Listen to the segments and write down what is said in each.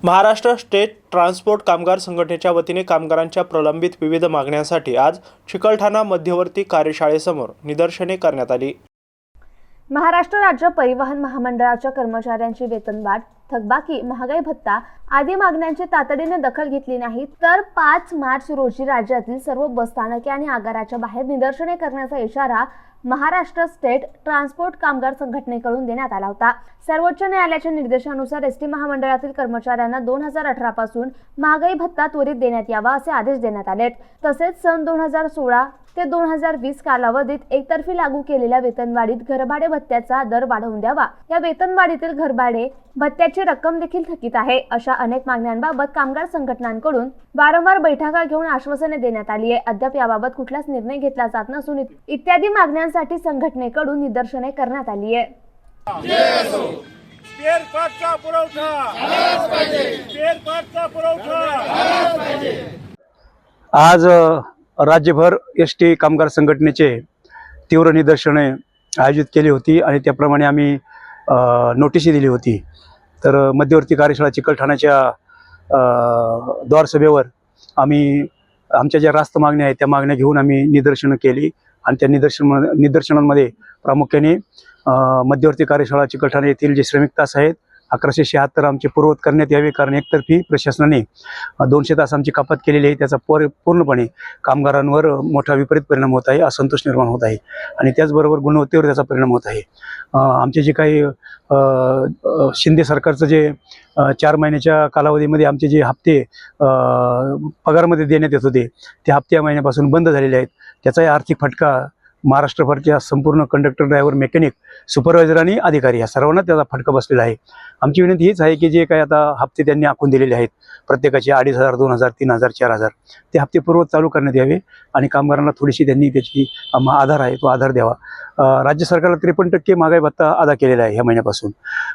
Maharashtra state transport कामगार संघटनेच्या वतीने कामगारांच्या प्रलंबित विविध मागण्यांसाठी आज चिकलठाणा मध्यवर्ती कार्यशाळेसमोर निदर्शने करण्यात आली। महाराष्ट्र राज्य परिवहन महामंडळाच्या कर्मचाऱ्यांची वेतनवाढ, थकबाकी, महागाई भत्ता आदी मागण्यांची तातडीने दखल घेतली नाही तर 5 मार्च रोजी राज्यातील सर्व बसस्थानके आणि आगाराच्या बाहेर निदर्शने करण्याचा इशारा महाराष्ट्र स्टेट ट्रान्सपोर्ट कामगार संघटनेकडून देण्यात आला होता। सर्वोच्च न्यायालयाच्या निर्देशानुसार एसटी महामंडळातील कर्मचाऱ्यांना 2018 पासून महागाई भत्ता त्वरित देण्यात यावा असे आदेश देण्यात आले। तसेच सन 2016 ते 2020 कालावधीत एकतर्फी लागू केलेल्या वेतनवाढीत घरभाडे भत्त्याचा दर वाढवून द्यावा। या वेतनवाढीतील घरभाडे भत्त्याची रक्कम देखील थकीत आहे। अशा अनेक मागण्यांबाबत कामगार संघटनांकडून वारंवार बैठका घेऊन आश्वासने देण्यात आली आहे। अद्याप याबाबत कुठलाच निर्णय घेतला जात नसून इत्यादी मागण्यांसाठी संघटनेकडून निदर्शने करण्यात आली आहे। स्पेअर पार्टचा पुरवठा झालाच पाहिजे। स्पेअर पार्टचा पुरवठा झालाच पाहिजे। आज राज्यभर एसटी कामगार संघटनेचे तीव्र निदर्शने आयोजित केली होती आणि त्याप्रमाणे आम्ही नोटीस दिली होती। तर मध्यवर्ती कार्यशाळा चिकलठाण्याच्या द्वारसभेवर आम्ही आमच्या ज्या रास्त मागण्या आहेत त्या मागण्या घेऊन आम्ही निदर्शनं केली आणि त्या निदर्शनांमध्ये प्रामुख्याने मध्यवर्ती कार्यशाळा चिकलठाणा येथील जे श्रमिक तास आहेत 1176 आमचे पूर्ववत करण्यात यावे, कारण एकतर्फी प्रशासनाने 200 तास आमची कपात केलेली आहे। त्याचा पूर्णपणे कामगारांवर मोठा विपरीत परिणाम होत आहे, असंतोष निर्माण होत आहे आणि त्याचबरोबर गुणवत्तेवर त्याचा परिणाम होत आहे। आमचे जे काही शिंदे सरकारचं जे 4 महिन्याच्या कालावधीमध्ये आमचे जे हप्ते पगारमध्ये देण्यात येत होते ते हप्ते या महिन्यापासून बंद झालेले आहेत। त्याचाही आर्थिक फटका महाराष्ट्रभरच्या संपूर्ण कंडक्टर, ड्रायव्हर, मेकॅनिक, सुपरवायझर आणि अधिकारी या सर्वांना त्याचा फटका बसलेला आहे। आमची विनंती हीच आहे की जे काही आता हप्ते त्यांनी आखून दिलेले आहेत प्रत्येकाचे 2500, 2000, 3000, 4000 ते हप्ते पूर्वत चालू करण्यात यावे आणि कामगारांना थोडीशी त्यांनी त्याची आधार आहे तो आधार द्यावा। राज्य सरकारला 53% महागाई भत्ता अदा केलेला आहे ह्या महिन्यापासून,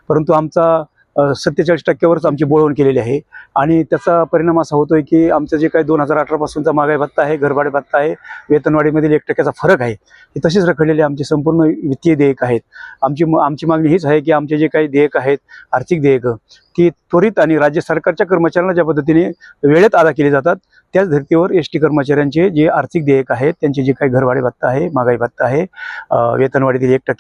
परंतु आमचा 47%वरच आमची बोळवण केलेली आहे आणि त्याचा परिणाम असा होतोय की आमचं जे काही 2018 पासूनचा महागाई भत्ता आहे, घरभाडे भत्ता आहे, वेतनवाढीमधील 1% फरक आहे हे तसेच रखडलेले आमचे संपूर्ण वित्तीय देयक आहेत। आमची मागणी हीच आहे की आमचे जे काही देयक आहेत, आर्थिक देयक, ती त्वरित आणि राज्य सरकारच्या कर्मचाऱ्यांना ज्या पद्धतीने वेळेत अदा केली जातात त्याच धर्तीवर एसटी कर्मचाऱ्यांचे जे आर्थिक देयक आहेत, त्यांचे जे काही घरभाडे भत्ता आहे, महागाई भत्ता आहे, वेतनवाढीतील 1%